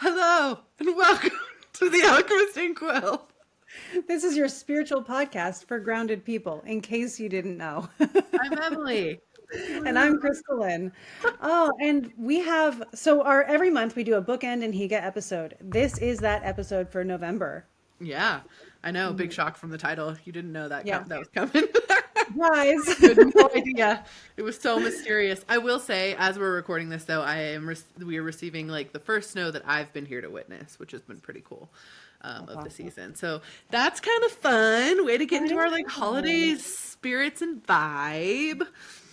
Hello, and welcome to the Alchemist Inkspill. This is your spiritual podcast for grounded people, in case you didn't know. I'm Emily. And I'm KristaLyn. Oh, and we have, so our every month we do a bookend and Higa episode. This is that episode for November. Yeah, I know. Big shock from the title. You didn't know that Yeah. that was coming. Surprise. You had no idea. It was so mysterious. I will say, as we're recording this, though, we are receiving like the first snow that I've been here to witness, which has been pretty cool. Of the season, so that's kind of fun. Way to get into our like holiday spirits and vibe.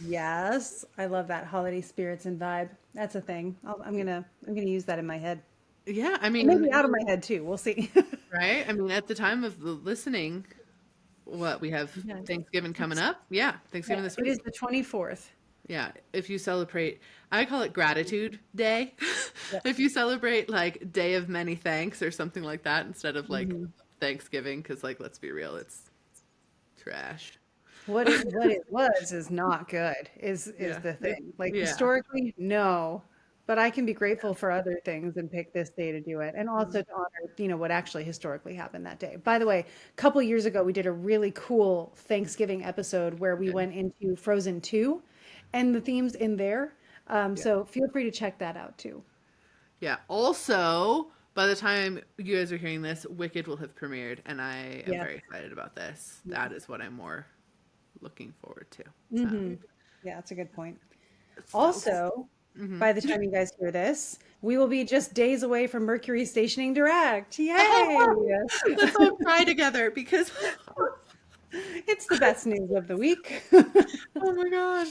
Yes, I love that holiday spirits and vibe. That's a thing. I'm gonna use that in my head. Yeah, I mean, Maybe out of my head too. We'll see. right? I mean, at the time of the listening, what we have Yeah. Thanksgiving coming up. Yeah, Thanksgiving this It week. is the 24th. Yeah, if you celebrate, I call it Gratitude Day. Yeah. If you celebrate like Day of Many Thanks or something like that instead of like Thanksgiving, because like let's be real, it's trash. What it was is not good, is Yeah, the thing. Like yeah, historically, no. But I can be grateful for other things and pick this day to do it. And also to honor, what actually historically happened that day. By the way, a couple years ago we did a really cool Thanksgiving episode where we good. went into Frozen 2 and the themes in there. Yeah. So feel free to check that out too. Yeah. Also, by the time you guys are hearing this, Wicked will have premiered, and I am Yeah. very excited about this. Yeah. That is what I'm more looking forward to. Yeah, that's a good point. So, Also, by the time you guys hear this, we will be just days away from Mercury stationing direct. Yay! let's all cry together because It's the best news of the week. oh my god.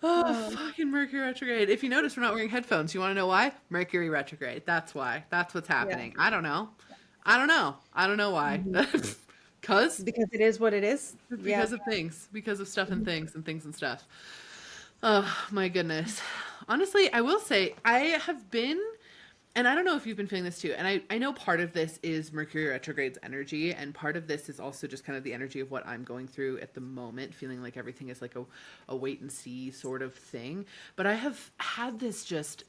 Oh, fucking Mercury retrograde. If you notice, we're not wearing headphones. You want to know why? Mercury retrograde. That's why. That's what's happening. I don't know. I don't know why. Because Because it is what it is. because of things. Because of stuff and things and things and stuff. Oh my goodness. Honestly, I will say I have been, and I don't know if you've been feeling this too, and I know part of this is Mercury retrograde's energy, and part of this is also just kind of the energy of what I'm going through at the moment, feeling like everything is like a wait and see sort of thing. But I have had this just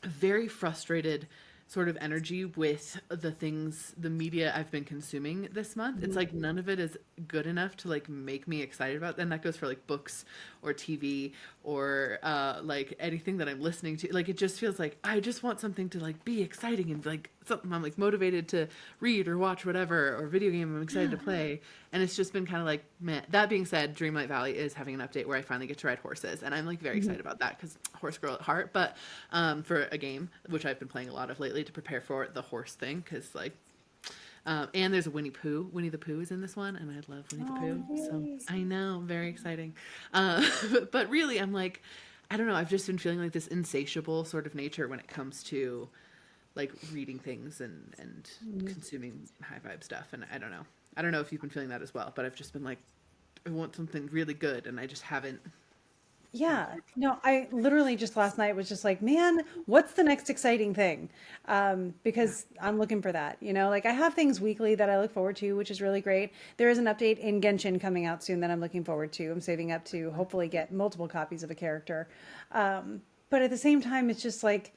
very frustrated sort of energy with the media I've been consuming this month. It's like none of it is good enough to like make me excited about. And that goes for like books or TV or like anything that I'm listening to. Like it just feels like I just want something to like be exciting and like something I'm like motivated to read or watch whatever, or video game I'm excited to play. And it's just been kind of like, meh. That being said, Dreamlight Valley is having an update where I finally get to ride horses, and I'm like very excited about that because horse girl at heart. But for a game which I've been playing a lot of lately to prepare for the horse thing, because like and there's a Winnie the Pooh is in this one, and I love Winnie the Pooh. So I know, very exciting. But really, I'm like, I don't know. I've just been feeling like this insatiable sort of nature when it comes to like reading things and consuming high vibe stuff. And I don't know if you've been feeling that as well, but I've just been like, I want something really good, and I just haven't. Yeah. No, I literally just last night was just like, man, what's the next exciting thing? Because I'm looking for that. Like I have things weekly that I look forward to, which is really great. There is an update in Genshin coming out soon that I'm looking forward to. I'm saving up to hopefully get multiple copies of a character. But at the same time, it's just like,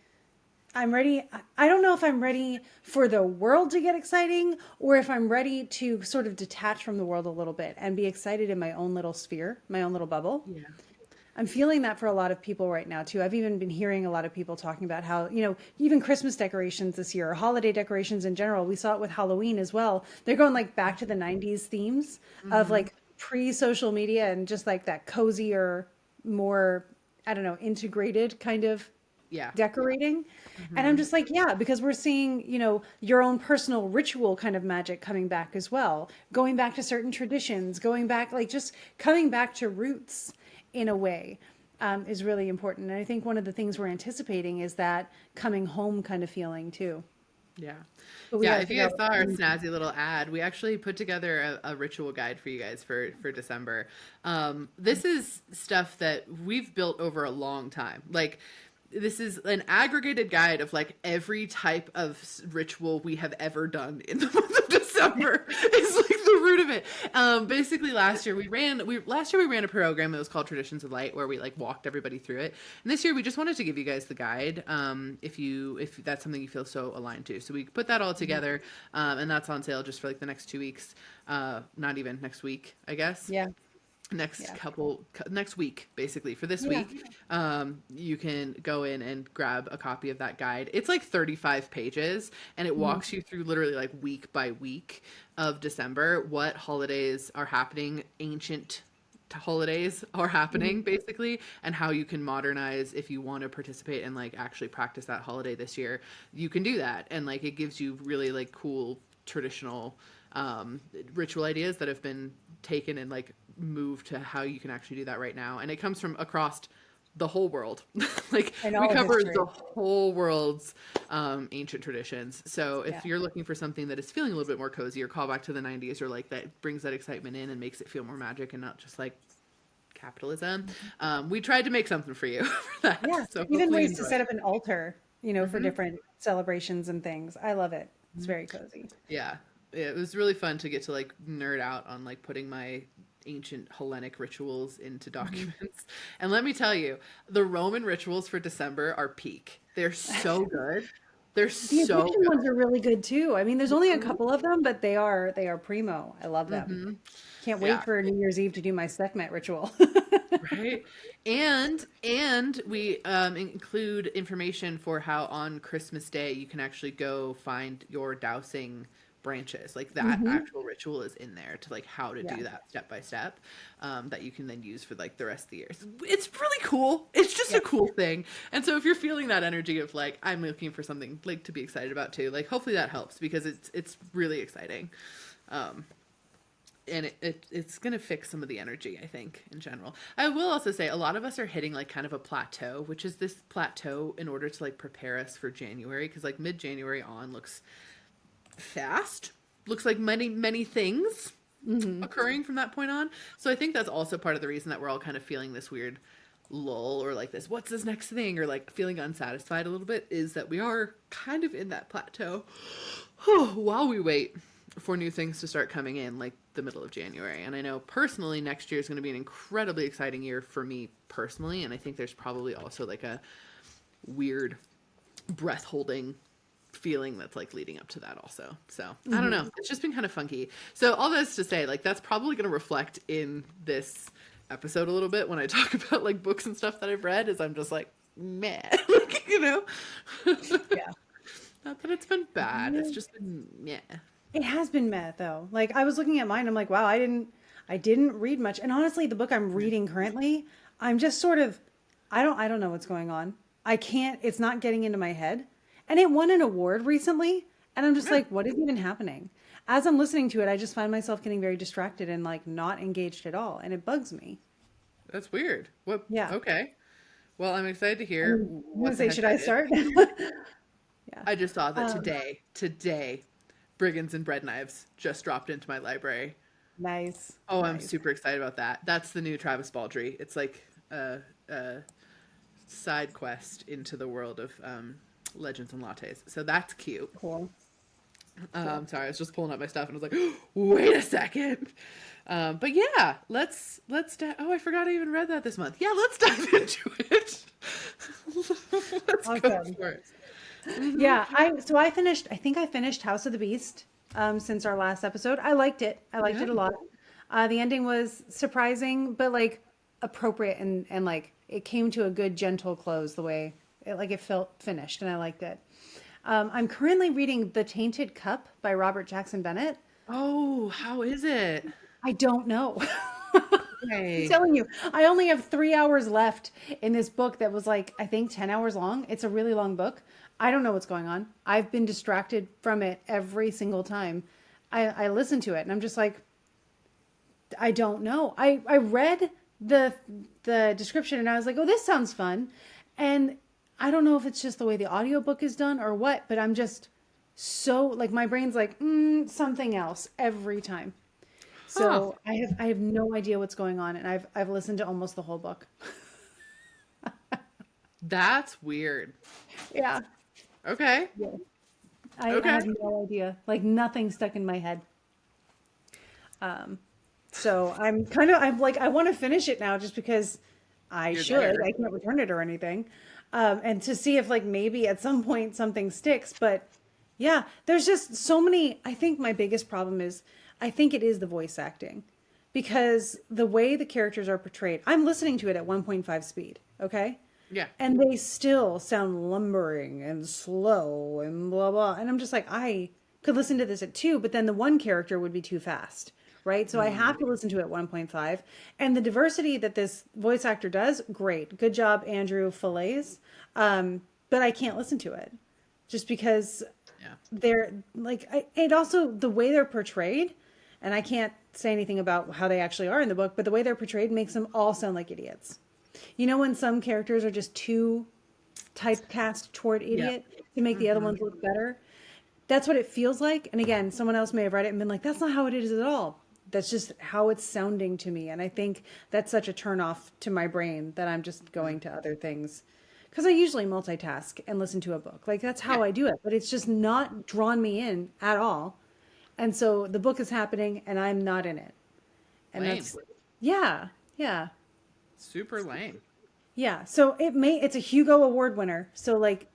I'm ready. I don't know if I'm ready for the world to get exciting or if I'm ready to sort of detach from the world a little bit and be excited in my own little sphere, my own little bubble. Yeah. I'm feeling that for a lot of people right now too. I've even been hearing a lot of people talking about how, even Christmas decorations this year, or holiday decorations in general. We saw it with Halloween as well. They're going like back to the 90s themes of like pre-social media and just like that cozier, more, I don't know, integrated kind of decorating. And I'm just like, yeah, because we're seeing, your own personal ritual kind of magic coming back as well, going back to certain traditions, going back, like just coming back to roots in a way is really important. And I think one of the things we're anticipating is that coming home kind of feeling too. Yeah. But we Yeah, gotta if you figure guys out saw our snazzy little ad, we actually put together a ritual guide for you guys for December. This is stuff that we've built over a long time. Like, this is an aggregated guide of like every type of ritual we have ever done in the month of December. It's like the root of it. Basically, last year we ran a program that was called Traditions of Light, where we like walked everybody through it. And this year we just wanted to give you guys the guide, if that's something you feel so aligned to. So we put that all together, and that's on sale just for like the next 2 weeks. Not even next week, I guess. Yeah. Next week, basically for this week, you can go in and grab a copy of that guide. It's like 35 pages, and it walks you through literally like week by week of December, what holidays are happening, ancient holidays are happening basically, and how you can modernize. If you want to participate and like actually practice that holiday this year, you can do that. And like it gives you really like cool traditional ritual ideas that have been taken and like moved to how you can actually do that right now. And it comes from across the whole world. Like we cover the whole world's ancient traditions. So if you're looking for something that is feeling a little bit more cozy or call back to the 90s, or like that brings that excitement in and makes it feel more magic and not just like capitalism, we tried to make something for you for that. Yeah, so even ways to set up an altar, you know, for different celebrations and things. I love it. It's very cozy. Yeah, it was really fun to get to like nerd out on like putting my ancient Hellenic rituals into documents. And let me tell you, the Roman rituals for December are peak. They're so good. They're The so Egyptian good. ones are really good too. I mean, there's only a couple of them, but they are primo. I love them. Can't wait for New Year's Eve to do my Sekhmet ritual. Right. And we include information for how on Christmas Day you can actually go find your dowsing branches. Like that actual ritual is in there to like how to do that step by step, that you can then use for like the rest of the year. It's really cool. It's just a cool thing. And so if you're feeling that energy of like, I'm looking for something like to be excited about too, like hopefully that helps, because it's really exciting. And it's going to fix some of the energy, I think, in general. I will also say a lot of us are hitting like kind of a plateau, which is this plateau in order to like prepare us for January. Cause like mid-January on looks fast, looks like many things occurring from that point on. So I think that's also part of the reason that we're all kind of feeling this weird lull, or like this, what's this next thing, or like feeling unsatisfied a little bit, is that we are kind of in that plateau while we wait for new things to start coming in like the middle of January. And I know personally next year is going to be an incredibly exciting year for me personally, and I think there's probably also like a weird breath holding feeling that's like leading up to that also. So I don't know, it's just been kind of funky. So all this to say, like that's probably going to reflect in this episode a little bit when I talk about like books and stuff that I've read, is I'm just like meh. Like, you know. Yeah. Not that it's been bad, it's just been meh. It has been meh though. Like I was looking at mine, I'm like, wow, I didn't read much. And honestly, the book I'm reading currently, I'm just sort of, I don't know what's going on. It's not getting into my head. And it won an award recently, and I'm just like, what is even happening? As I'm listening to it, I just find myself getting very distracted and like not engaged at all, and it bugs me. That's weird. What? Yeah. Okay. Well, I'm excited to hear what the Say, heck should that I is. start? I just saw that today, Brigands and Bread Knives just dropped into my library. Nice. Oh, I'm super excited about that. That's the new Travis Baldree. It's like a side quest into the world of Legends and Lattes. So that's cute. Cool. Sorry, I was just pulling up my stuff and I was like, wait a second. But yeah, let's oh, I forgot I even read that this month. Yeah, let's dive into it. Let's go for it. Yeah, I think I finished House of the Beast since our last episode. I liked it. I liked it a lot. The ending was surprising, but like appropriate, and like it came to a good gentle close the way it felt finished, and I liked it. I'm currently reading The Tainted Cup by Robert Jackson Bennett. Oh, how is it? I don't know. Okay. I'm telling you, I only have 3 hours left in this book that was like, I think 10 hours long. It's a really long book. I don't know what's going on. I've been distracted from it every single time I listen to it. And I'm just like, I don't know. I read the description and I was like, oh, this sounds fun. And I don't know if it's just the way the audiobook is done or what, but I'm just so like, my brain's like, something else every time. So I have no idea what's going on, and I've listened to almost the whole book. That's weird. Yeah. Okay. I have no idea. Like nothing stuck in my head. So I'm like, I want to finish it now just because I You're should. there. I can't return it or anything. And to see if like maybe at some point something sticks. But yeah, there's just so many. I think my biggest problem is I think it is the voice acting because the way the characters are portrayed, I'm listening to it at 1.5 speed. Okay. Yeah. And they still sound lumbering and slow and blah blah. And I'm just like, I could listen to this at 2, but then the one character would be too fast, right? So I have to listen to it at 1.5. And the diversity that this voice actor does, great. Good job, Andrew Fillets. But I can't listen to it just because Yeah. they're like, and also the way they're portrayed, and I can't say anything about how they actually are in the book, but the way they're portrayed makes them all sound like idiots. You know, when some characters are just too typecast toward Yeah. idiot to make the other ones look better? That's what it feels like. And again, someone else may have read it and been like, that's not how it is at all. That's just how it's sounding to me. And I think that's such a turnoff to my brain that I'm just going to other things. Because I usually multitask and listen to a book. Like that's Yeah. how I do it. But it's just not drawn me in at all. And so the book is happening and I'm not in it. And Lame. that's, yeah, yeah. Super lame. Yeah. So it's a Hugo Award winner. So like,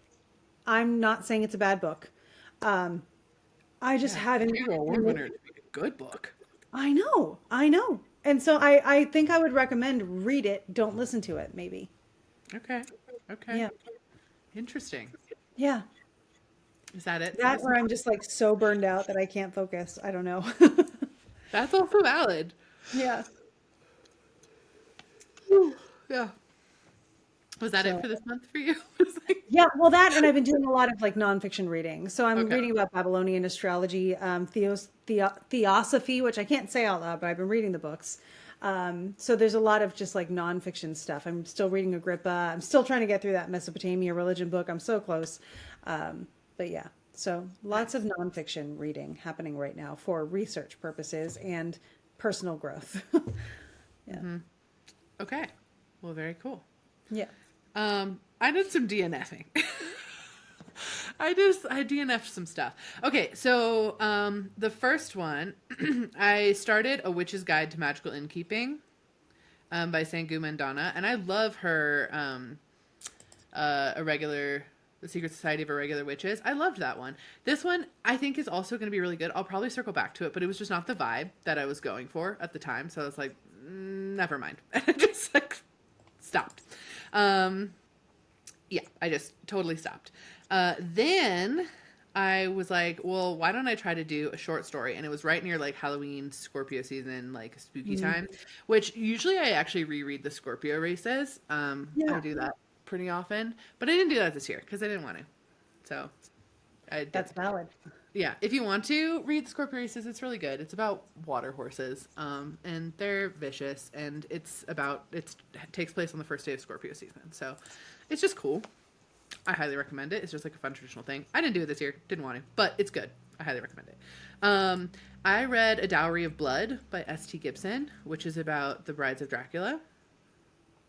I'm not saying it's a bad book. I just Yeah. haven't. Hugo Award winner to be a good book. I know. And so I think I would recommend read it. Don't listen to it, maybe. Okay. Okay. Yeah. Interesting. Yeah. Is that it for That this or I'm month? just like so burned out that I can't focus. I don't know. That's also valid. Yeah. Yeah. Was that it So for this month for you? It's like- yeah, well that and I've been doing a lot of like nonfiction reading. So I'm okay. reading about Babylonian astrology, theosophy, which I can't say out loud, but I've been reading the books. So there's a lot of just like nonfiction stuff. I'm still reading Agrippa. I'm still trying to get through that Mesopotamia religion book. I'm so close. But yeah, so lots of Nice. nonfiction reading happening right now for research purposes and personal growth. Yeah. Okay. Well, very cool. Yeah. I did some DNFing. I DNF'd some stuff. Okay, so the first one, I started A Witch's Guide to Magical Innkeeping by Sangu Mandana, and I love her The Secret Society of Irregular Witches. I loved that one. This one I think is also going to be really good. I'll probably circle back to it, but it was just not the vibe that I was going for at the time, so I was like, never mind. And I just like stopped. Yeah, I just totally stopped. Then I was like, well, why don't I try to do a short story? And it was right near like Halloween, Scorpio season, like spooky time, which usually I actually reread the Scorpio races. I Yeah. do that pretty often, but I didn't do that this year because I didn't want to. So I That's didn't. valid. Yeah, if you want to read the Scorpio races, it's really good. It's about water horses, and they're vicious, and it takes place on the first day of Scorpio season. So it's just cool. I highly recommend it. It's just like a fun traditional thing. I didn't do it this year, didn't want to, but it's good. I highly recommend it. I read A Dowry of Blood by S.T. Gibson, which is about the brides of Dracula.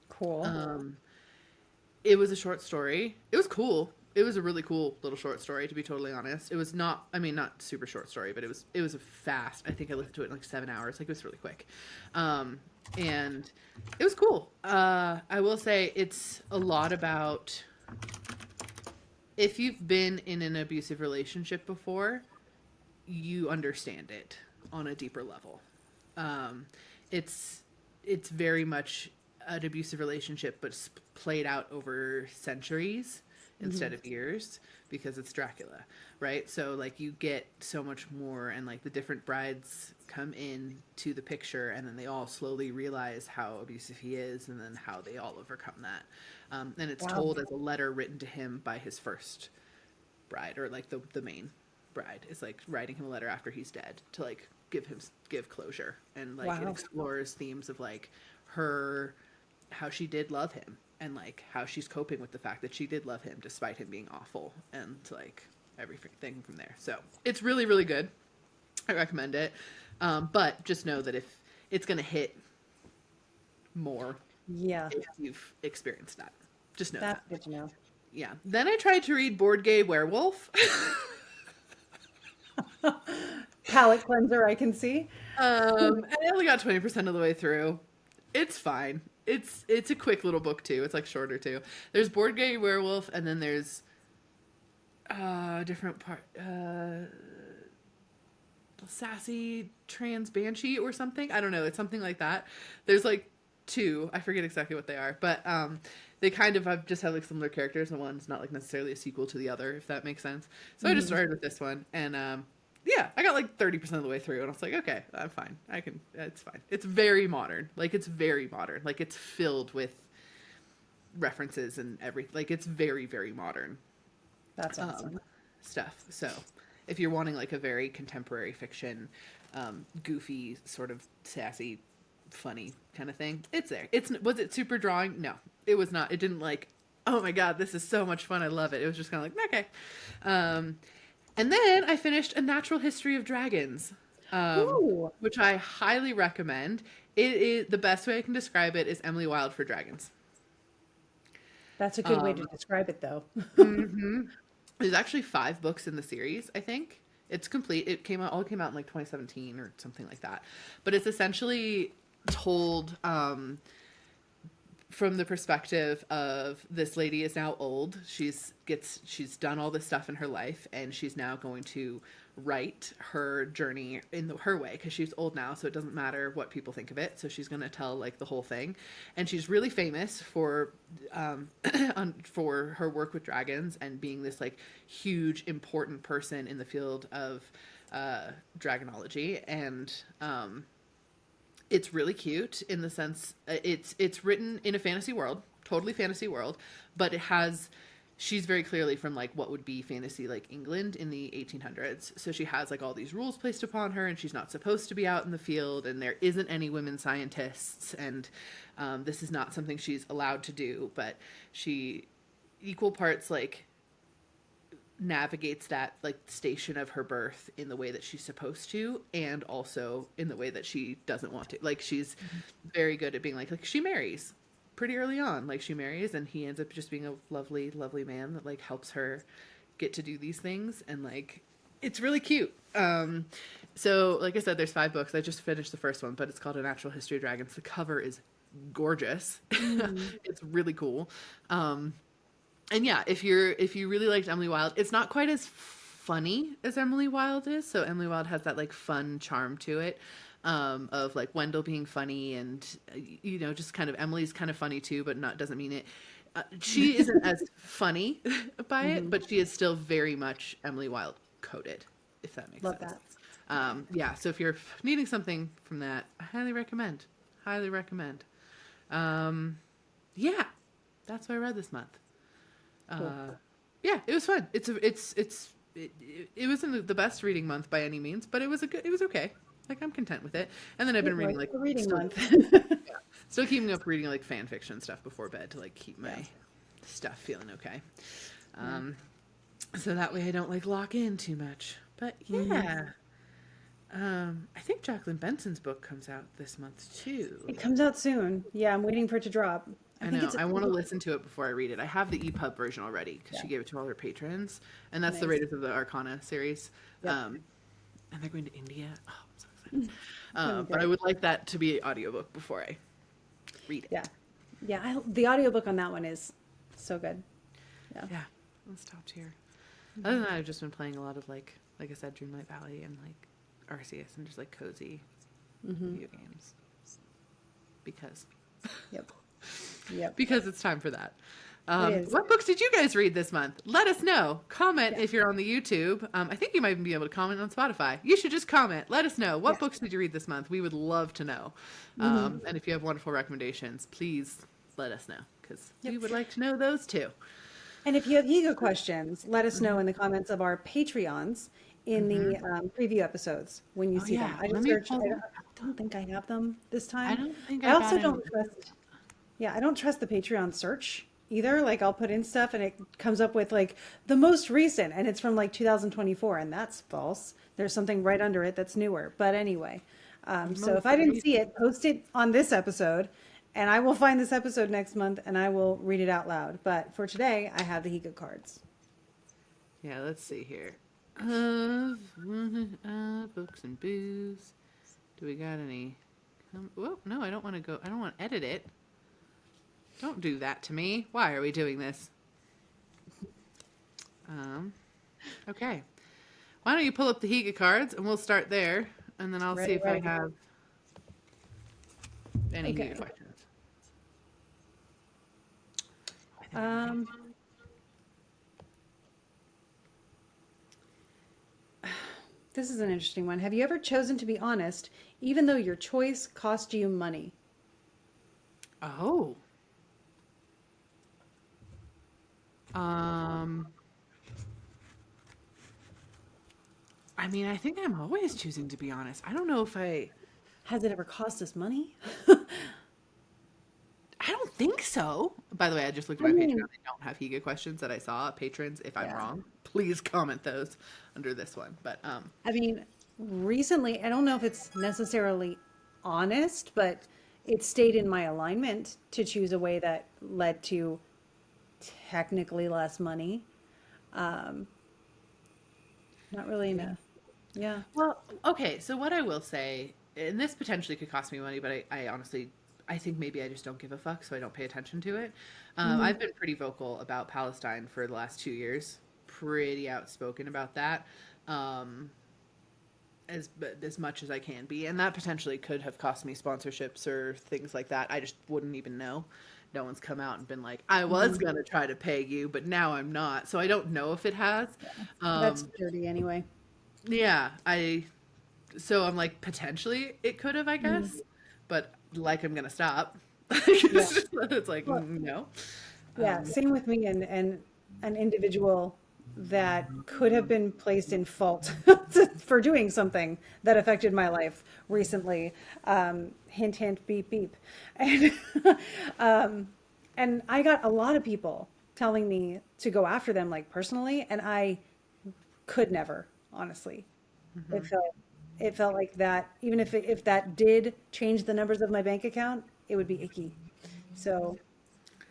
Cool. It was a short story. It was cool. It was a really cool little short story, to be totally honest. It was not, I mean, not super short story, but it was a fast. I think I listened to it in like 7 hours. Like it was really quick, and it was cool. I will say it's a lot about if you've been in an abusive relationship before, you understand it on a deeper level. It's very much an abusive relationship, but played out over centuries instead of years because it's Dracula, right? So like you get so much more, and like the different brides come in to the picture, and then they all slowly realize how abusive he is, and then how they all overcome that. And it's Wow. told as a letter written to him by his first bride, or like the main bride is like writing him a letter after he's dead to like give closure, and like it Wow. explores themes of like her, how she did love him, and like how she's coping with the fact that she did love him despite him being awful, and like everything from there. So it's really really good. I recommend it. But just know that if it's gonna hit more Yeah. if you've experienced that, just know That's that. good to know. Yeah. Then I tried to read Board Gay Werewolf. palate cleanser I can see. And I only got 20% of the way through. It's fine. It's a quick little book too. It's like shorter too. There's Board Game Werewolf, and then there's different part Sassy Trans Banshee or something. I don't know. It's something like that. There's like two. I forget exactly what they are, but they kind of have just have like similar characters, and one's not like necessarily a sequel to the other, if that makes sense. So I just started with this one, and yeah, I got like 30% of the way through, and I was like, okay, I'm fine. I can. It's fine. It's very modern. Like it's very modern. Like it's filled with references and everything. Like it's very very modern. That's awesome. Stuff. So if you're wanting like a very contemporary fiction, goofy, sort of sassy, funny kind of thing, it's there. Was it super drawing? No, it was not. It didn't like, oh my god, this is so much fun, I love it. It was just kind of like, okay. And then I finished A Natural History of Dragons, which I highly recommend. It is the best way I can describe it is Emily Wilde for dragons. That's a good way to describe it, though. There's actually 5 books in the series, I think. It's complete. It all came out in like 2017 or something like that. But it's essentially told from the perspective of this lady is now old. She's done all this stuff in her life, and she's now going to write her journey in her way, because she's old now, so it doesn't matter what people think of it. So she's going to tell like the whole thing, and she's really famous for for her work with dragons and being this like huge important person in the field of dragonology. And it's really cute in the sense it's written in a fantasy world, totally fantasy world, but she's very clearly from like what would be fantasy like England in the 1800s. So she has like all these rules placed upon her, and she's not supposed to be out in the field, and there isn't any women scientists, and this is not something she's allowed to do, but she equal parts like navigates that like station of her birth in the way that she's supposed to, and also in the way that she doesn't want to. Like she's very good at being like she marries pretty early on. Like she marries, and he ends up just being a lovely, lovely man that like helps her get to do these things. And like, it's really cute. So like I said, there's 5 books. I just finished the first one, but it's called A Natural History of Dragons. The cover is gorgeous. It's really cool. And yeah, if you really liked Emily Wilde, it's not quite as funny as Emily Wilde is. So Emily Wilde has that like fun charm to it. Of like Wendell being funny, and just kind of Emily's kind of funny too, but doesn't mean it. She isn't as funny by it, but she is still very much Emily Wilde coded, if that makes Love sense. that. Yeah, so if you're needing something from that, I highly recommend. Yeah, that's what I read this month. Cool. Yeah, it was fun. It wasn't the best reading month by any means, but it was okay. Like I'm content with it. And then I've been reading like reading month. still keeping up reading like fan fiction stuff before bed to like keep my stuff feeling okay. So that way I don't like lock in too much. But yeah. I think Jacqueline Benson's book comes out this month too. It comes out soon. Yeah, I'm waiting for it to drop. I know. I want to listen to it before I read it. I have the EPUB version already because she gave it to all her patrons, and that's the Raiders of the Arcana series. And they're going to India. Oh, I'm so excited. But I would like that to be an audiobook before I read it. Yeah. The audiobook on that one is so good. Yeah. Let's stop here. Other than that, I've just been playing a lot of like I said, Dreamlight Valley and like Arceus and just like cozy video games. Because. Yep. Because it's time for that. What books did you guys read this month? Let us know. Comment if you're on the YouTube. I think you might even be able to comment on Spotify. You should just comment. Let us know. What books did you read this month? We would love to know. And if you have wonderful recommendations, please let us know, because we would like to know those too. And if you have ego questions, let us know in the comments of our Patreons in the preview episodes when you see them. I just searched. I don't think I have them this time. I don't think I also don't trust. Yeah, I don't trust the Patreon search either. Like I'll put in stuff and it comes up with like the most recent, and it's from like 2024, and that's false. There's something right under it that's newer. But anyway, so if I didn't see it, post it on this episode, and I will find this episode next month and I will read it out loud. But for today, I have the Higa cards. Yeah, let's see here. of books and booze. Do we got any? Whoa, no, I don't want to go. I don't want to edit it. Don't do that to me. Why are we doing this? Okay. Why don't you pull up the Higa cards and we'll start there, and then I'll see if I have any Okay. Higa questions. This is an interesting one. Have you ever chosen to be honest, even though your choice cost you money? Oh. I mean, I think I'm always choosing to be honest. I don't know if Has it ever cost us money? I don't think so. By the way, I just looked at I my mean, Patreon. I don't have Higa questions that I saw. Patrons, if I'm yeah. wrong, please comment those under this one. But I mean, recently, I don't know if it's necessarily honest, but it stayed in my alignment to choose a way that led to technically less money. Um, Not really enough. Yeah. well, okay. So what I will say, and this potentially could cost me money, but I honestly, I think maybe I just don't give a fuck, so I don't pay attention to it. Hmm. I've been pretty vocal about Palestine for the last 2 years. Pretty outspoken about that. Um, as much as I can be, and that potentially could have cost me sponsorships or things like that. I just wouldn't even know. No one's come out and been like, I was Hmm. gonna try to pay you, but now I'm not. So I don't know if it has. That's Um, dirty anyway. yeah, so I'm like potentially it could have, I Mhm. guess, but like I'm gonna stop. Yeah. It's like Well, no. yeah, Um, same with me and an individual that could have been placed in fault for doing something that affected my life recently. Hint, hint, beep, beep. And um, and I got a lot of people telling me to go after them like personally, and I could never, honestly. It mhm. felt it felt like that, even if that did change the numbers of my bank account, it would be icky. So,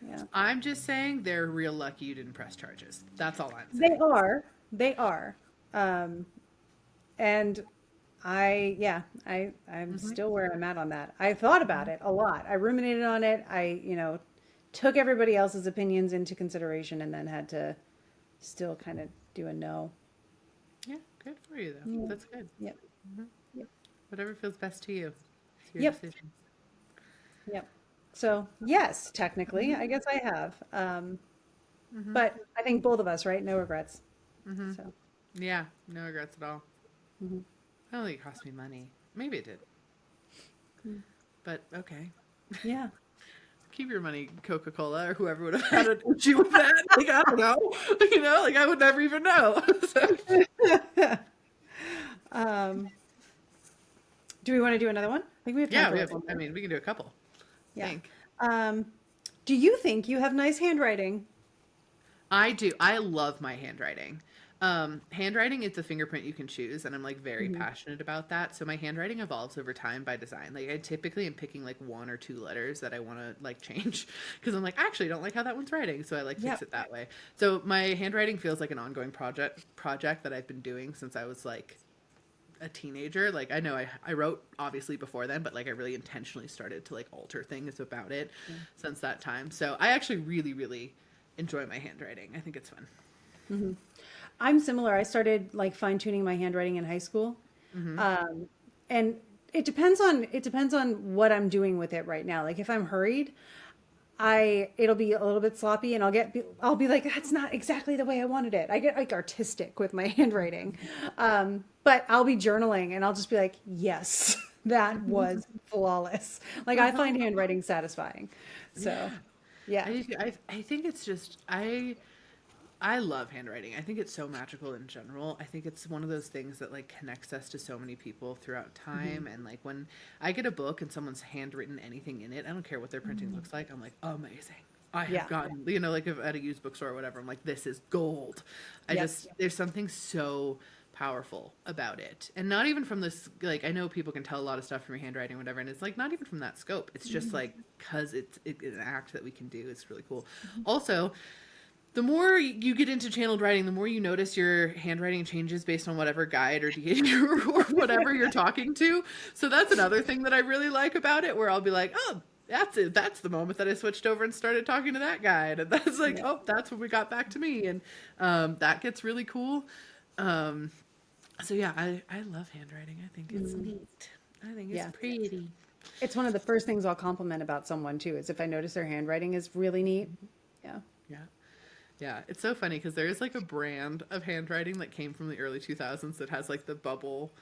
yeah. I'm just saying they're real lucky you didn't press charges. That's all I'm They saying. are. They are. Um, and I'm Hmm. still where I'm at on that. I thought about it a lot. I ruminated on it. Took everybody else's opinions into consideration and then had to still kind of do a no. Yeah, good for you though. Yeah. That's good. Yep. Hmm. Yep. Whatever feels best to you. It's your Yep. decision. Yep. So, yes, technically, I guess I have. Hmm. But I think both of us, right? No regrets. Hmm. So, Yeah, no regrets at all. mhm. I don't think it cost me money. Maybe it did, but okay. Yeah. Keep your money, Coca Cola, or whoever would have had an issue with that. Like, I don't know. Like I would never even know. So, Um, do we want to do another one? I think we have time yeah, for like one I more. mean, we can do a couple. I Yeah. think. Um, do you think you have nice handwriting? I do. I love my handwriting. Handwriting is a fingerprint you can choose, and I'm like very Hmm. passionate about that. So my handwriting evolves over time by design. Like I typically am picking like one or two letters that I want to like change because I'm like, I actually don't like how that one's writing, so I like fix Yep. it that way. So my handwriting feels like an ongoing project that I've been doing since I was like a teenager. Like I know I wrote obviously before then, but like I really intentionally started to like alter things about it Yeah. since that time. So I actually really, really enjoy my handwriting. I think it's fun. Hmm. I'm similar. I started like fine tuning my handwriting in high school. Hmm. Um, and it depends on what I'm doing with it right now. Like if I'm hurried, it'll be a little bit sloppy and I'll be like, that's not exactly the way I wanted it. I get like artistic with my handwriting. But I'll be journaling and I'll just be like, yes, that was flawless. Like I find handwriting satisfying. So Yeah, yeah. I think it's just I love handwriting. I think it's so magical in general. I think it's one of those things that like connects us to so many people throughout Mhm. time. And like when I get a book and someone's handwritten anything in it, I don't care what their printing looks like. I'm like, amazing. I have Yeah. gotten, like if at a used bookstore or whatever, I'm like, this is gold. Yes. There's something so powerful about it. And not even from this, like, I know people can tell a lot of stuff from your handwriting or whatever. And it's like, not even from that scope. It's just like, cause it's an act that we can do. It's really cool. Also, the more you get into channeled writing, the more you notice your handwriting changes based on whatever guide or deity or whatever you're talking to. So that's another thing that I really like about it, where I'll be like, oh, that's it. That's the moment that I switched over and started talking to that guide. And that's like, oh, that's when we got back to me. And that gets really cool. So yeah, I love handwriting. I think it's neat. I think it's pretty. It's one of the first things I'll compliment about someone too, is if I notice their handwriting is really neat. Yeah. Yeah. Yeah. It's so funny because there is like a brand of handwriting that came from the early 2000s that has like the bubble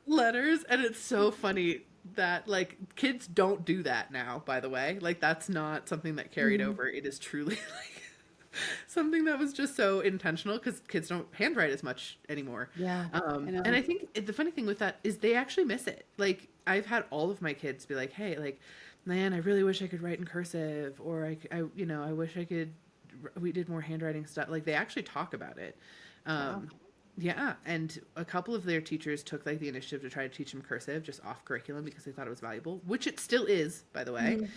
letters. And it's so funny that like kids don't do that now, by the way. Like that's not something that carried over. It is truly like something that was just so intentional because kids don't handwrite as much anymore. Yeah. And I think the funny thing with that is they actually miss it. Like I've had all of my kids be like, hey, like, man, I really wish I could write in cursive, or I wish I could, we did more handwriting stuff. Like they actually talk about it. Yeah. And a couple of their teachers took like the initiative to try to teach them cursive just off curriculum because they thought it was valuable, which it still is, by the way.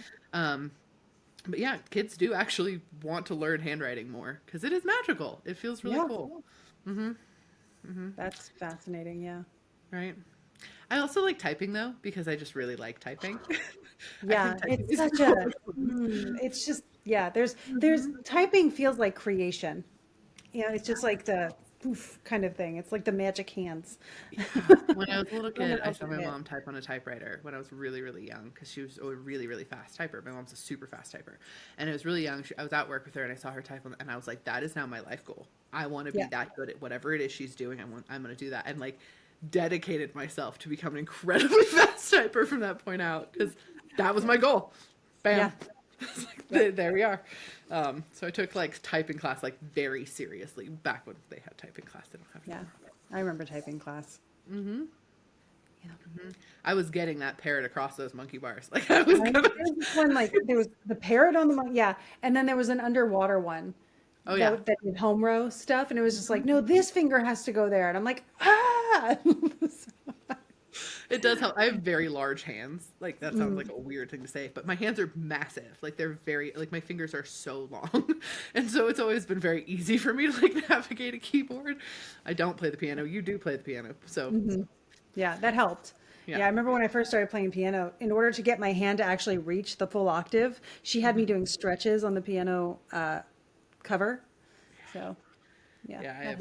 But yeah, kids do actually want to learn handwriting more because it is magical. It feels really cool. That's fascinating. Yeah. Right. I also like typing though, because I just really like typing. Yeah. It's such a, it's just, there's typing feels like creation. Yeah. It's just like the poof kind of thing. It's like the magic hands. Yeah. When I was a little kid, I saw my mom type on a typewriter when I was really, really young because she was a really, really fast typer. My mom's a super fast typer. And I was really young. I was at work with her and I saw her type on, and I was like, that is now my life goal. I want to be that good at whatever it is she's doing. I'm going to do that. And like dedicated myself to become an incredibly fast typer from that point out because that was my goal. Bam. Like, there we are. So I took like typing class like very seriously back when they had typing class. They don't have anymore. I remember typing class. I was getting that parrot across those monkey bars. Like I was there was this one, like there was the parrot on the monkey, and then there was an underwater one. Oh that did home row stuff, and it was just like, no, this finger has to go there, and I'm like, ah. It does help. I have very large hands. Like that sounds like a weird thing to say, but my hands are massive. Like they're very, like my fingers are so long. And so it's always been very easy for me to like navigate a keyboard. I don't play the piano. You do play the piano. So yeah, that helped. Yeah, I remember when I first started playing piano, in order to get my hand to actually reach the full octave, she had me doing stretches on the piano cover. So I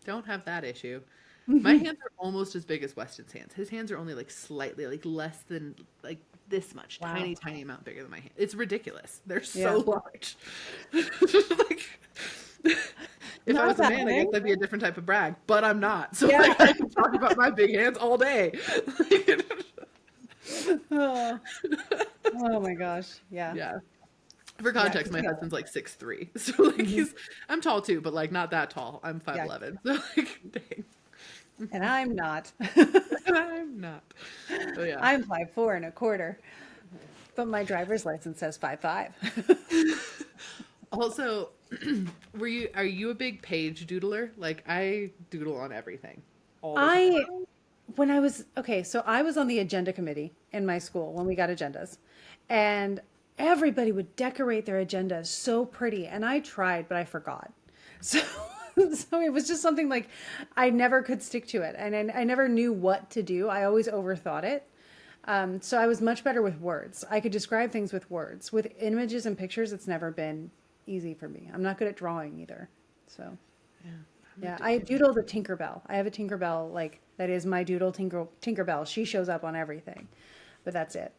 don't have that issue. My hands are almost as big as Weston's hands. His hands are only like slightly, like less than like this much, tiny amount bigger than my hand. It's ridiculous. They're so large. Like, if I was a man, I guess that'd be a different type of brag, but I'm not. So like, I can talk about my big hands all day. Oh my gosh. Yeah. For context, my husband's like 6'3", so like I'm tall too, but like not that tall. I'm 5'11", so like dang. And I'm not. I'm not. So, yeah. I'm 5'4.25", but my driver's license says 5'5". Also, are you a big page doodler? Like I doodle on everything. When I was so I was on the agenda committee in my school when we got agendas, and everybody would decorate their agendas so pretty, and I tried, but I forgot. So it was just something like I never could stick to it, and I never knew what to do. I always overthought it. So I was much better with words. I could describe things with words. With images and pictures, it's never been easy for me. I'm not good at drawing either. So I doodled a Tinkerbell. I have a Tinkerbell, like that is my doodle Tinkerbell. She shows up on everything, but that's it.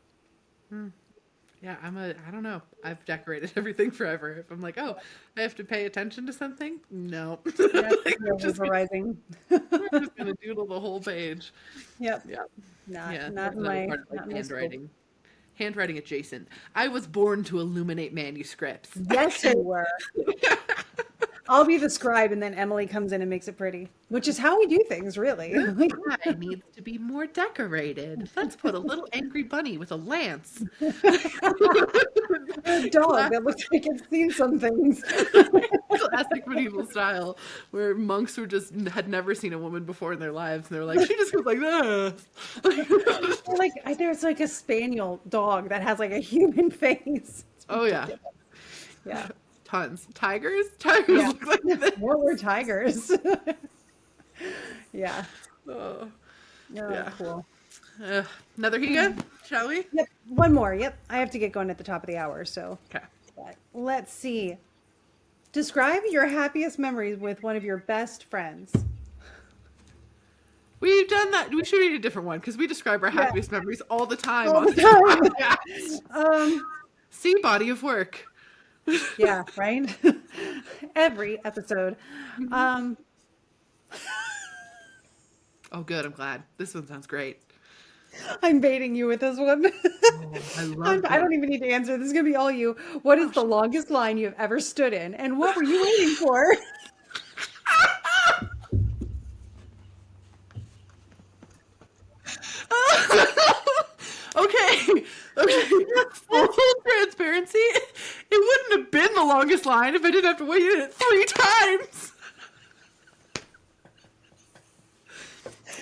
Yeah, I don't know. I've decorated everything forever. If I'm like, oh, I have to pay attention to something, no. Like, I'm just going to doodle the whole page. Yep. Yeah. Not my handwriting. Handwriting adjacent. I was born to illuminate manuscripts. Yes, you were. I'll be the scribe, and then Emily comes in and makes it pretty, which is how we do things, really. It needs to be more decorated. Let's put a little angry bunny with a lance. A dog that looks like it's seen some things. Classic medieval style, where monks had never seen a woman before in their lives, and they're like, she just goes like this. There's like a spaniel dog that has like a human face. Oh yeah. Yeah. Tons. Tigers? Tigers Yeah. look like this. What were tigers? Yeah. Oh, Oh, yeah. cool. Another Higa, shall we? Yep. One more. Yep. I have to get going at the top of the hour. So Okay. let's see. Describe your happiest memories with one of your best friends. We've done that. We should read a different one because we describe our happiest memories all the time All on the this time. podcast. See, body of work. Yeah, right? Every episode. Oh, good. I'm glad. This one sounds great. I'm baiting you with this one. I love I don't even need to answer. This is going to be all you. What is the longest line you have ever stood in? And what were you waiting for? Okay. Full transparency. It wouldn't have been the longest line if I didn't have to wait in it 3 times.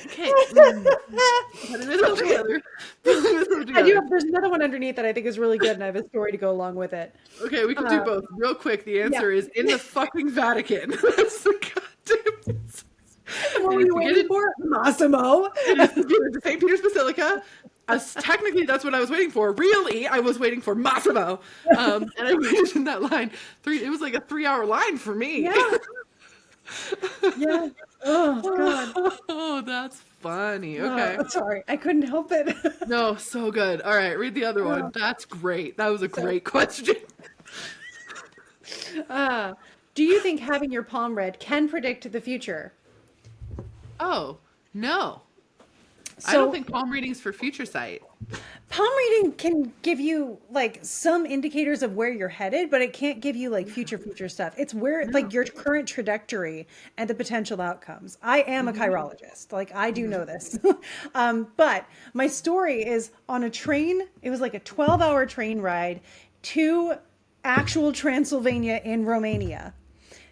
Okay. Putting this all together. There's another one underneath that I think is really good, and I have a story to go along with it. Okay, we can do both. Real quick, the answer is in the fucking Vatican. That's the goddamn answer. And what were you waiting for? Massimo. The St. Peter's Basilica. Technically, that's what I was waiting for. Really, I was waiting for Massimo. And I waited in that line. It was like a 3-hour line for me. Yeah. Yeah. Oh, God. Oh, that's funny. Okay. Sorry. I couldn't help it. No, so good. All right, read the other one. That's great. That was a great question. Do you think having your palm read can predict the future? Oh, no. I So don't think palm readings for future sight. palm reading can give you like some indicators of where you're headed, but it can't give you like future stuff. It's where like your current trajectory and the potential outcomes. I am a chirologist. Like I do know this. But my story is on a train. It was like a 12-hour train ride to actual Transylvania in Romania.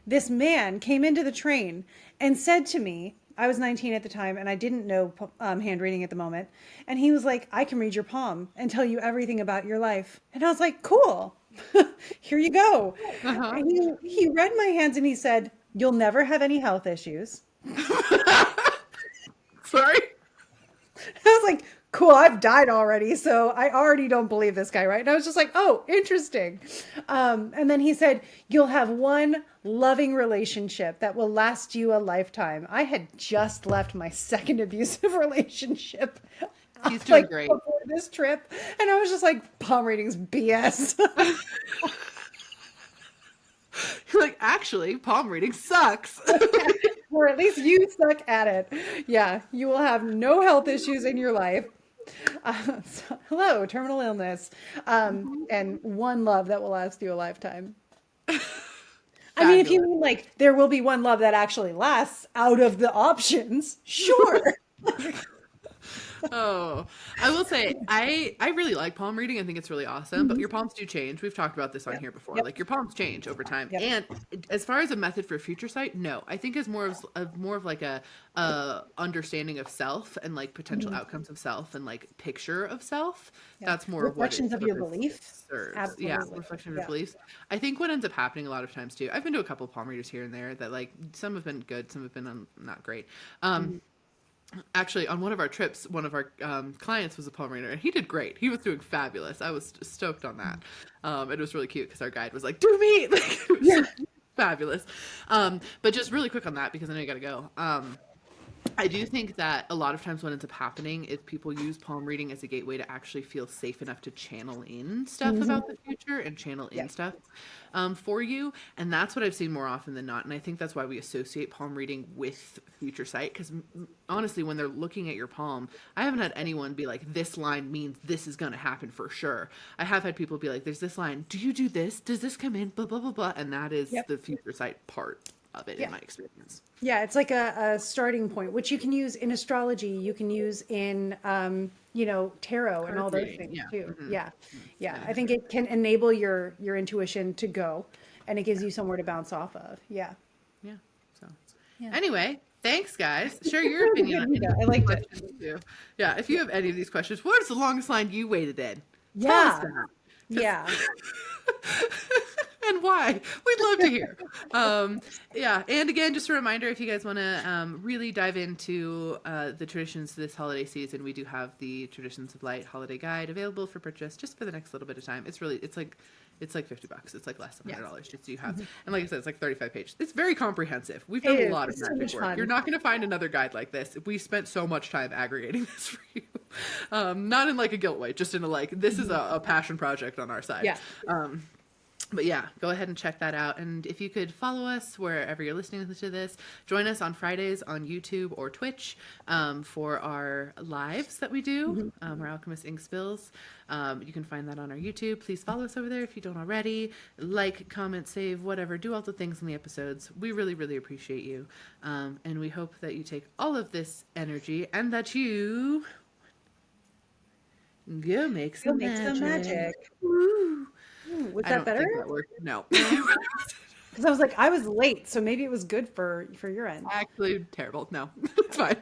This man came into the train and said to me, I was 19 at the time and I didn't know hand reading at the moment. And he was like, I can read your palm and tell you everything about your life. And I was like, cool, here you go. And he read my hands and he said, you'll never have any health issues. Sorry? I was like, cool, I've died already, so I already don't believe this guy, right? And I was just like, oh, interesting. And then he said, you'll have one loving relationship that will last you a lifetime. I had just left my second abusive relationship. He's doing great. Before this trip. And I was just like, palm reading's BS. You're like, actually, palm reading sucks. Or at least you suck at it. Yeah, you will have no health issues in your life. Hello, terminal illness. And one love that will last you a lifetime. I mean, if you mean like there will be one love that actually lasts out of the options, sure. Oh, I will say I really like palm reading. I think it's really awesome, but your palms do change. We've talked about this on here before. Like your palms change over time. And as far as a method for future sight, no, I think it's more of like a understanding of self and like potential outcomes of self and like picture of self. That's more reflections of your beliefs. Absolutely. Yeah, reflection of your beliefs. I think what ends up happening a lot of times too. I've been to a couple of palm readers here and there that like some have been good, some have been not great. Actually, on one of our trips, one of our clients was a palm reader, and he did great. He was doing fabulous. I was stoked on that. It was really cute because our guide was like, "Do me!" Like, it was fabulous. But just really quick on that because I know you got to go. I do think that a lot of times what ends up happening is people use palm reading as a gateway to actually feel safe enough to channel in stuff about the future and channel in stuff for you. And that's what I've seen more often than not. And I think that's why we associate palm reading with future sight. Because honestly, when they're looking at your palm, I haven't had anyone be like, this line means this is going to happen for sure. I have had people be like, there's this line. Do you do this? Does this come in? Blah, blah, blah, blah. And that is the future sight part of it in my experience. Yeah, it's like a starting point, which you can use in astrology. You can use in, tarot and all those things too. Yeah. I think it can enable your intuition to go, and it gives you somewhere to bounce off of. Yeah. So anyway, thanks guys. Share your opinion on any I liked it. too. Yeah. If you have any of these questions, what is the longest line you waited in? Tell Yeah. us that. Yeah. and why? We'd love to hear. Yeah, and again, just a reminder, if you guys want to really dive into the traditions this holiday season, we do have the Traditions of Light holiday guide available for purchase just for the next little bit of time. It's like $50. It's like less than $100 just so you have. And like I said, it's like 35 pages. It's very comprehensive. We've done a lot of magic work. You're not going to find another guide like this. We spent so much time aggregating this for you. Not in like a guilt way, just in a like, this is a passion project on our side. Yeah. But yeah, go ahead and check that out. And if you could follow us wherever you're listening to this, join us on Fridays on YouTube or Twitch for our lives that we do, our Alchemist Inkspills. You can find that on our YouTube. Please follow us over there if you don't already. Like, comment, save, whatever. Do all the things in the episodes. We really, really appreciate you. And we hope that you take all of this energy and that you go make some magic. Woo. Was that better? That worked. No. Because I was like, I was late, so maybe it was good for your end. Actually, terrible. No, it's fine.